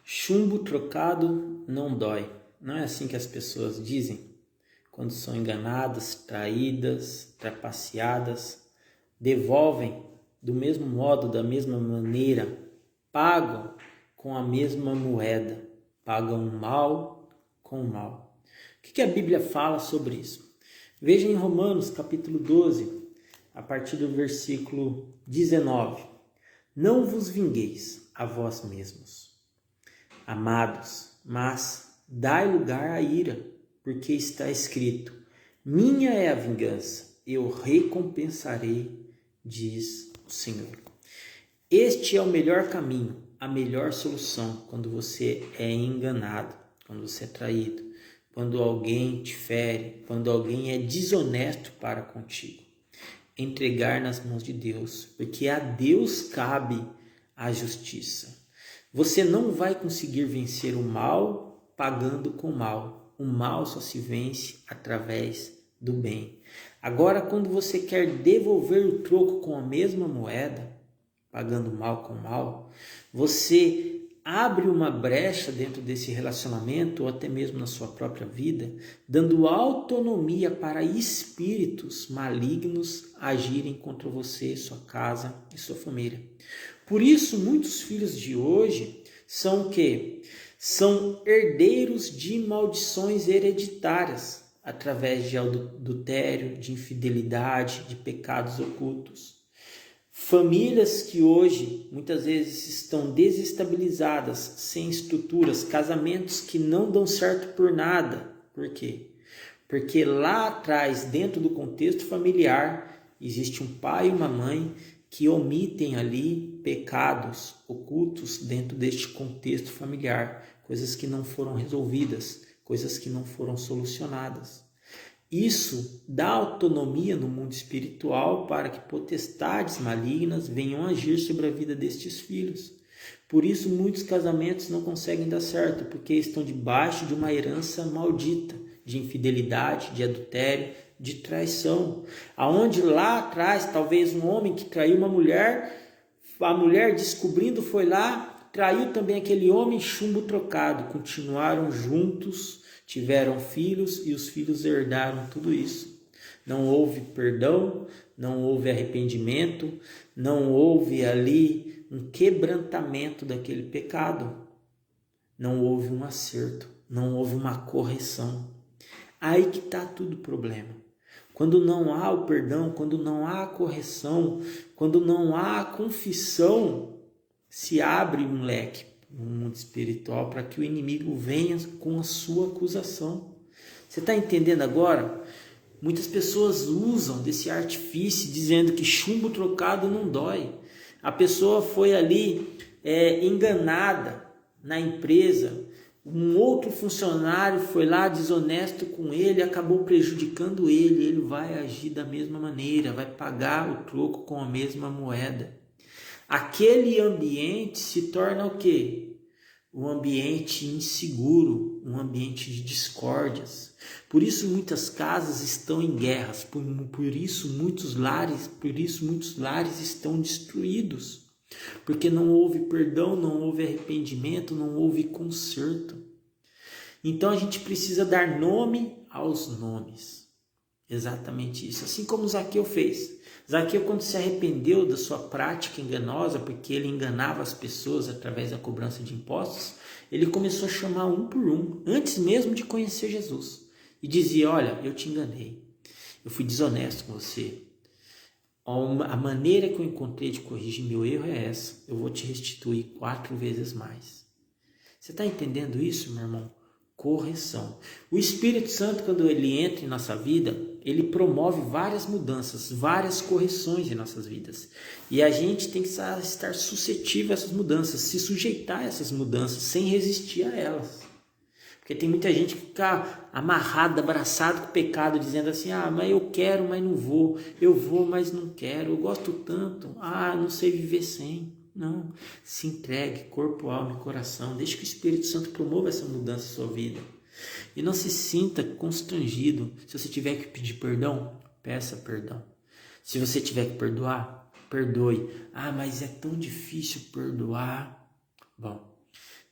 Chumbo trocado não dói. Não é assim que as pessoas dizem quando são enganadas, traídas, trapaceadas, devolvem do mesmo modo, da mesma maneira, pagam com a mesma moeda, pagam mal com mal. O que a Bíblia fala sobre isso? Veja em Romanos capítulo 12, a partir do versículo 19. Não vos vingueis a vós mesmos, amados, mas dai lugar à ira, porque está escrito: minha é a vingança, eu recompensarei, diz o Senhor. Este é o melhor caminho, a melhor solução quando você é enganado, quando você é traído, quando alguém te fere, quando alguém é desonesto para contigo. Entregar nas mãos de Deus, porque a Deus cabe a justiça. Você não vai conseguir vencer o mal pagando com o mal. O mal só se vence através do bem. Agora, quando você quer devolver o troco com a mesma moeda, pagando mal com mal, você abre uma brecha dentro desse relacionamento ou até mesmo na sua própria vida, dando autonomia para espíritos malignos agirem contra você, sua casa e sua família. Por isso, muitos filhos de hoje são o quê? São herdeiros de maldições hereditárias, através de adultério, de infidelidade, de pecados ocultos. Famílias que hoje muitas vezes estão desestabilizadas, sem estruturas, casamentos que não dão certo por nada. Por quê? Porque lá atrás, dentro do contexto familiar, existe um pai e uma mãe que omitem ali pecados ocultos dentro deste contexto familiar, coisas que não foram resolvidas, coisas que não foram solucionadas. Isso dá autonomia no mundo espiritual para que potestades malignas venham agir sobre a vida destes filhos. Por isso muitos casamentos não conseguem dar certo, porque estão debaixo de uma herança maldita, de infidelidade, de adultério, de traição. Aonde lá atrás, talvez um homem que traiu uma mulher, a mulher descobrindo foi lá, traiu também aquele homem, chumbo trocado, continuaram juntos, tiveram filhos e os filhos herdaram tudo isso. Não houve perdão, não houve arrependimento, não houve ali um quebrantamento daquele pecado. Não houve um acerto, não houve uma correção. Aí que está tudo o problema. Quando não há o perdão, quando não há a correção, quando não há a confissão, se abre um leque no mundo espiritual para que o inimigo venha com a sua acusação. Você está entendendo agora? Muitas pessoas usam desse artifício dizendo que chumbo trocado não dói. A pessoa foi ali enganada na empresa, um outro funcionário foi lá desonesto com ele, acabou prejudicando ele, ele vai agir da mesma maneira, vai pagar o troco com a mesma moeda. Aquele ambiente se torna o quê? Um ambiente inseguro, um ambiente de discórdias. Por isso muitas casas estão em guerras, por isso muitos lares estão destruídos. Porque não houve perdão, não houve arrependimento, não houve conserto. Então a gente precisa dar nome aos nomes. Exatamente isso. Assim como Zaqueu fez. Zaqueu, quando se arrependeu da sua prática enganosa, porque ele enganava as pessoas através da cobrança de impostos, ele começou a chamar um por um, antes mesmo de conhecer Jesus. E dizia: olha, eu te enganei, eu fui desonesto com você. A maneira que eu encontrei de corrigir meu erro é essa. Eu vou te restituir 4 vezes mais. Você está entendendo isso, meu irmão? Correção. O Espírito Santo, quando ele entra em nossa vida, ele promove várias mudanças, várias correções em nossas vidas. E a gente tem que estar suscetível a essas mudanças, se sujeitar a essas mudanças, sem resistir a elas. Porque tem muita gente que fica amarrada, abraçado com o pecado, dizendo assim: ah, mas eu quero, mas não vou. Eu vou, mas não quero. Eu gosto tanto. Ah, não sei viver sem. Não. Se entregue, corpo, alma e coração. Deixe que o Espírito Santo promova essa mudança na sua vida. E não se sinta constrangido. Se você tiver que pedir perdão, peça perdão. Se você tiver que perdoar, perdoe. Ah, mas é tão difícil perdoar. Bom,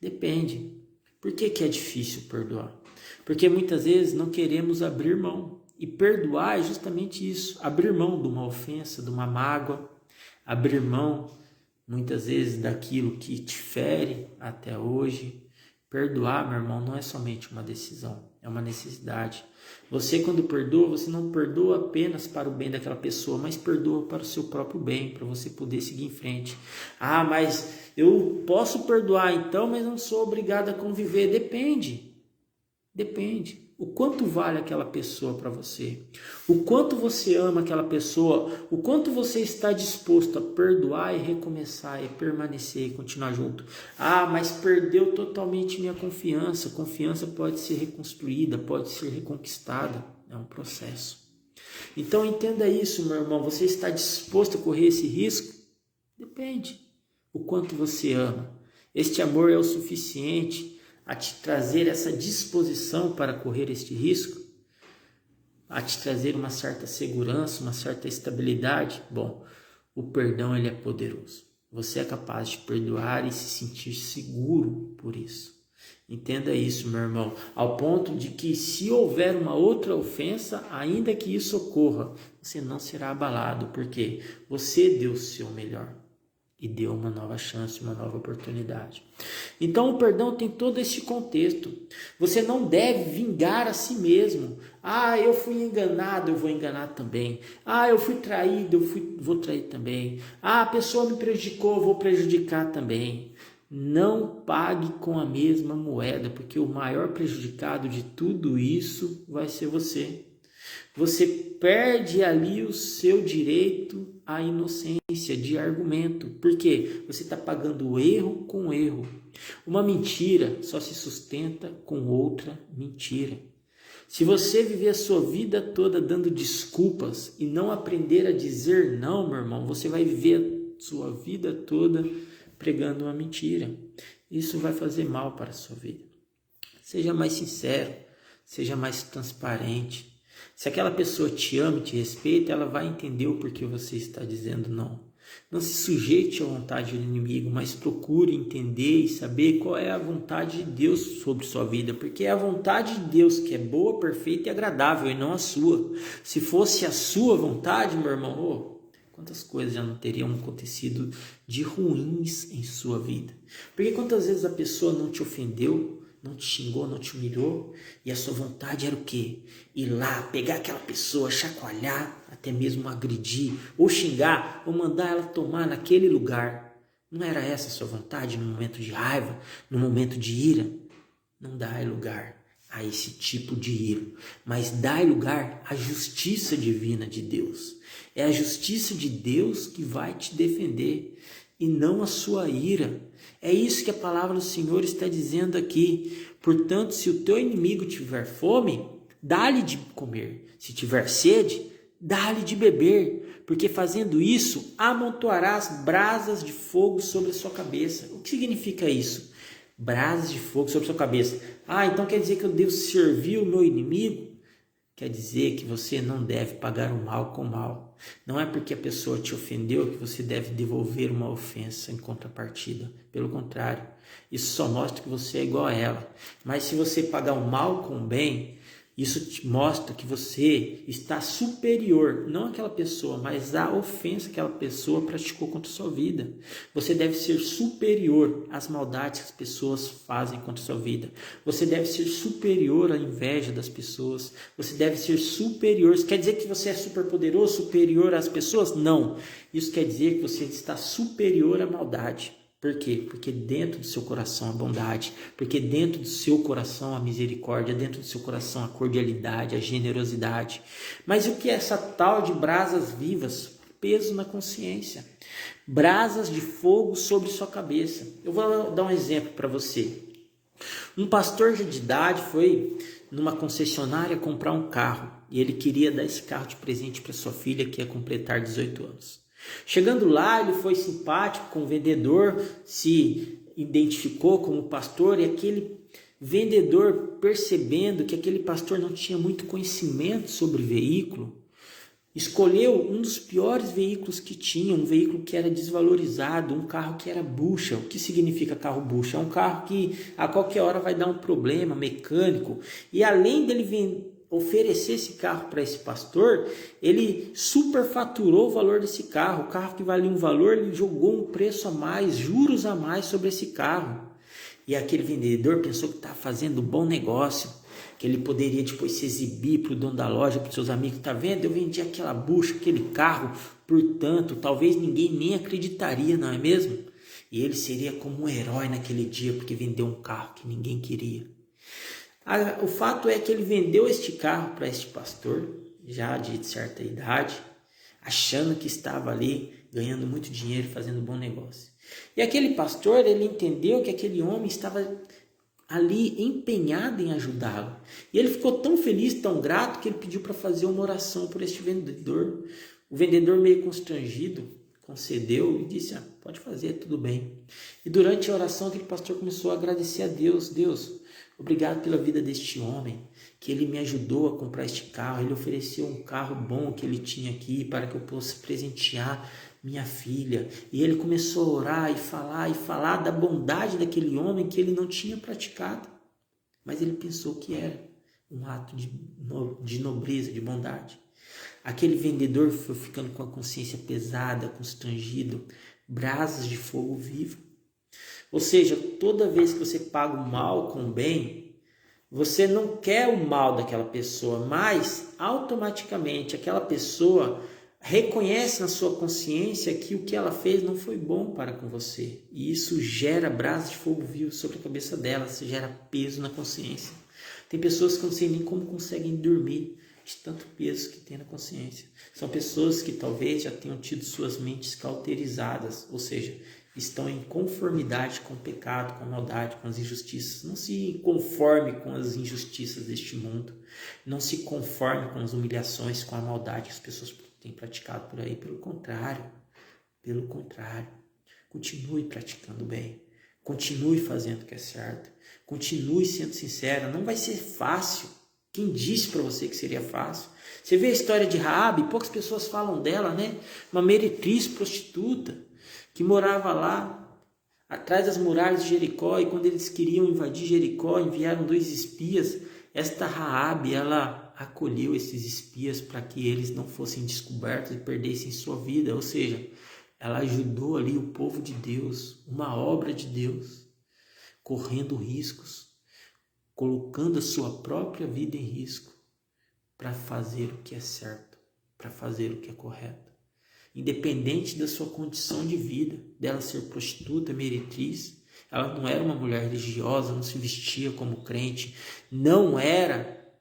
Depende. Por que que é difícil perdoar? Porque muitas vezes não queremos abrir mão. E perdoar é justamente isso. Abrir mão de uma ofensa, de uma mágoa. Abrir mão, muitas vezes, daquilo que te fere até hoje. Perdoar, meu irmão, não é somente uma decisão, é uma necessidade. Você, quando perdoa, você não perdoa apenas para o bem daquela pessoa, mas perdoa para o seu próprio bem, para você poder seguir em frente. Ah, mas eu posso perdoar então, mas não sou obrigado a conviver. Depende. O quanto vale aquela pessoa para você? O quanto você ama aquela pessoa? O quanto você está disposto a perdoar e recomeçar e permanecer e continuar junto? Ah, mas perdeu totalmente minha confiança. Confiança pode ser reconstruída, pode ser reconquistada. É um processo. Então entenda isso, meu irmão. Você está disposto a correr esse risco? Depende. O quanto você ama. Este amor é o suficiente a te trazer essa disposição para correr este risco, a te trazer uma certa segurança, uma certa estabilidade. Bom, o perdão ele é poderoso. Você é capaz de perdoar e se sentir seguro por isso. Entenda isso, meu irmão, ao ponto de que se houver uma outra ofensa, ainda que isso ocorra, você não será abalado, porque você deu o seu melhor. E deu uma nova chance, uma nova oportunidade. Então o perdão tem todo esse contexto. Você não deve vingar a si mesmo. Ah, eu fui enganado, eu vou enganar também. Ah, eu fui traído, vou trair também. Ah, a pessoa me prejudicou, eu vou prejudicar também. Não pague com a mesma moeda, porque o maior prejudicado de tudo isso vai ser você. Você perde ali o seu direito à inocência de argumento. Por quê? Você está pagando erro com erro. Uma mentira só se sustenta com outra mentira. Se você viver a sua vida toda dando desculpas e não aprender a dizer não, meu irmão, você vai viver a sua vida toda pregando uma mentira. Isso vai fazer mal para a sua vida. Seja mais sincero, seja mais transparente. Se aquela pessoa te ama e te respeita, ela vai entender o porquê você está dizendo não. Não se sujeite à vontade do inimigo, mas procure entender e saber qual é a vontade de Deus sobre sua vida, porque é a vontade de Deus que é boa, perfeita e agradável, e não a sua. Se fosse a sua vontade, meu irmão, quantas coisas já não teriam acontecido de ruins em sua vida? Porque quantas vezes a pessoa não te ofendeu, não te xingou, não te humilhou, e a sua vontade era o quê? Ir lá, pegar aquela pessoa, chacoalhar, até mesmo agredir, ou xingar, ou mandar ela tomar naquele lugar. Não era essa a sua vontade no momento de raiva, no momento de ira? Não dai lugar a esse tipo de ira, mas dai lugar à justiça divina de Deus. É a justiça de Deus que vai te defender e não a sua ira. É isso que a palavra do Senhor está dizendo aqui. Portanto, se o teu inimigo tiver fome, dá-lhe de comer. Se tiver sede, dá-lhe de beber. Porque fazendo isso, amontoarás brasas de fogo sobre a sua cabeça. O que significa isso? Brasas de fogo sobre a sua cabeça. Ah, então quer dizer que eu devo servir o meu inimigo? Quer dizer que você não deve pagar o mal com o mal. Não é porque a pessoa te ofendeu que você deve devolver uma ofensa em contrapartida. Pelo contrário, isso só mostra que você é igual a ela. Mas se você pagar o mal com o bem, isso te mostra que você está superior, não àquela pessoa, mas à ofensa que aquela pessoa praticou contra a sua vida. Você deve ser superior às maldades que as pessoas fazem contra a sua vida. Você deve ser superior à inveja das pessoas. Você deve ser superior. Isso quer dizer que você é superpoderoso, superior às pessoas? Não. Isso quer dizer que você está superior à maldade. Por quê? Porque dentro do seu coração a bondade, porque dentro do seu coração a misericórdia, dentro do seu coração a cordialidade, a generosidade. Mas o que é essa tal de brasas vivas? Peso na consciência. Brasas de fogo sobre sua cabeça. Eu vou dar um exemplo para você. Um pastor de idade foi numa concessionária comprar um carro e ele queria dar esse carro de presente para sua filha que ia completar 18 anos. Chegando lá, ele foi simpático com o vendedor, se identificou como pastor, e aquele vendedor, percebendo que aquele pastor não tinha muito conhecimento sobre veículo, Escolheu um dos piores veículos que tinha, um veículo que era desvalorizado, um carro que era bucha. O que significa carro bucha? É um carro que a qualquer hora vai dar um problema mecânico. E além dele oferecer esse carro para esse pastor, ele superfaturou o valor desse carro. O carro que valia um valor, ele jogou um preço a mais, juros a mais sobre esse carro. E aquele vendedor pensou que estava fazendo um bom negócio, que ele poderia depois se exibir para o dono da loja, para os seus amigos. Tá vendo? Eu vendi aquela bucha, aquele carro, portanto, talvez ninguém nem acreditaria, não é mesmo? E ele seria como um herói naquele dia, porque vendeu um carro que ninguém queria. O fato é que ele vendeu este carro para este pastor, já de certa idade, achando que estava ali ganhando muito dinheiro, fazendo um bom negócio. E aquele pastor, ele entendeu que aquele homem estava ali empenhado em ajudá-lo. E ele ficou tão feliz, tão grato, que ele pediu para fazer uma oração por este vendedor. O vendedor, meio constrangido, concedeu e disse: pode fazer, tudo bem. E durante a oração, aquele pastor começou a agradecer a Deus. Deus, obrigado pela vida deste homem, que ele me ajudou a comprar este carro. Ele ofereceu um carro bom que ele tinha aqui para que eu possa presentear minha filha. E ele começou a orar e falar da bondade daquele homem que ele não tinha praticado, mas ele pensou que era um ato de nobreza, de bondade. Aquele vendedor foi ficando com a consciência pesada, constrangido, brasas de fogo vivo. Ou seja, toda vez que você paga o mal com o bem, você não quer o mal daquela pessoa, mas automaticamente aquela pessoa reconhece na sua consciência que o que ela fez não foi bom para com você. E isso gera brasas de fogo vivo sobre a cabeça dela, isso gera peso na consciência. Tem pessoas que eu não sei nem como conseguem dormir de tanto peso que tem na consciência. São pessoas que talvez já tenham tido suas mentes cauterizadas, ou seja, estão em conformidade com o pecado, com a maldade, com as injustiças. Não se conforme com as injustiças deste mundo. Não se conforme com as humilhações, com a maldade que as pessoas têm praticado por aí. Pelo contrário, continue praticando bem. Continue fazendo o que é certo. Continue sendo sincero. Não vai ser fácil. Quem disse para você que seria fácil? Você vê a história de Raabe, poucas pessoas falam dela, né? Uma meretriz prostituta que morava lá atrás das muralhas de Jericó, e quando eles queriam invadir Jericó, enviaram 2 espias. Esta Raabe, ela acolheu esses espias para que eles não fossem descobertos e perdessem sua vida, ou seja, ela ajudou ali o povo de Deus, uma obra de Deus, correndo riscos, colocando a sua própria vida em risco para fazer o que é certo, para fazer o que é correto. Independente da sua condição de vida, dela ser prostituta, meretriz, ela não era uma mulher religiosa, não se vestia como crente, não era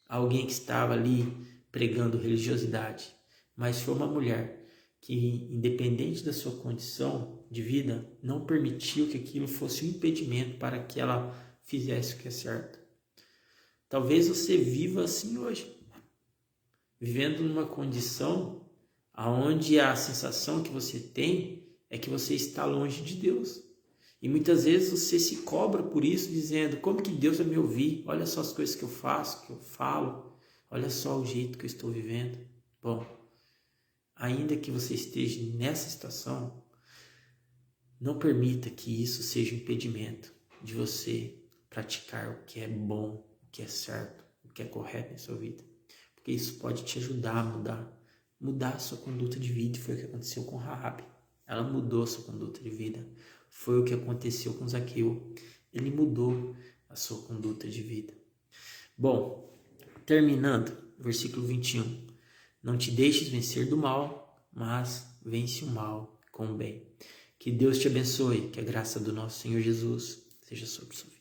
alguém que estava ali pregando religiosidade, mas foi uma mulher que, independente da sua condição de vida, não permitiu que aquilo fosse um impedimento para que ela fizesse o que é certo. Talvez você viva assim hoje, vivendo numa condição onde a sensação que você tem é que você está longe de Deus. E muitas vezes você se cobra por isso, dizendo: como que Deus vai me ouvir? Olha só as coisas que eu faço, que eu falo, olha só o jeito que eu estou vivendo. Bom, ainda que você esteja nessa situação, não permita que isso seja um impedimento de você praticar o que é bom, o que é certo, o que é correto em sua vida. Porque isso pode te ajudar a mudar a sua conduta de vida. Foi o que aconteceu com Raabe. Ela mudou a sua conduta de vida. Foi o que aconteceu com Zaqueu. Ele mudou a sua conduta de vida. Bom, terminando, versículo 21. Não te deixes vencer do mal, mas vence o mal com o bem. Que Deus te abençoe, que a graça do nosso Senhor Jesus seja sobre sua vida.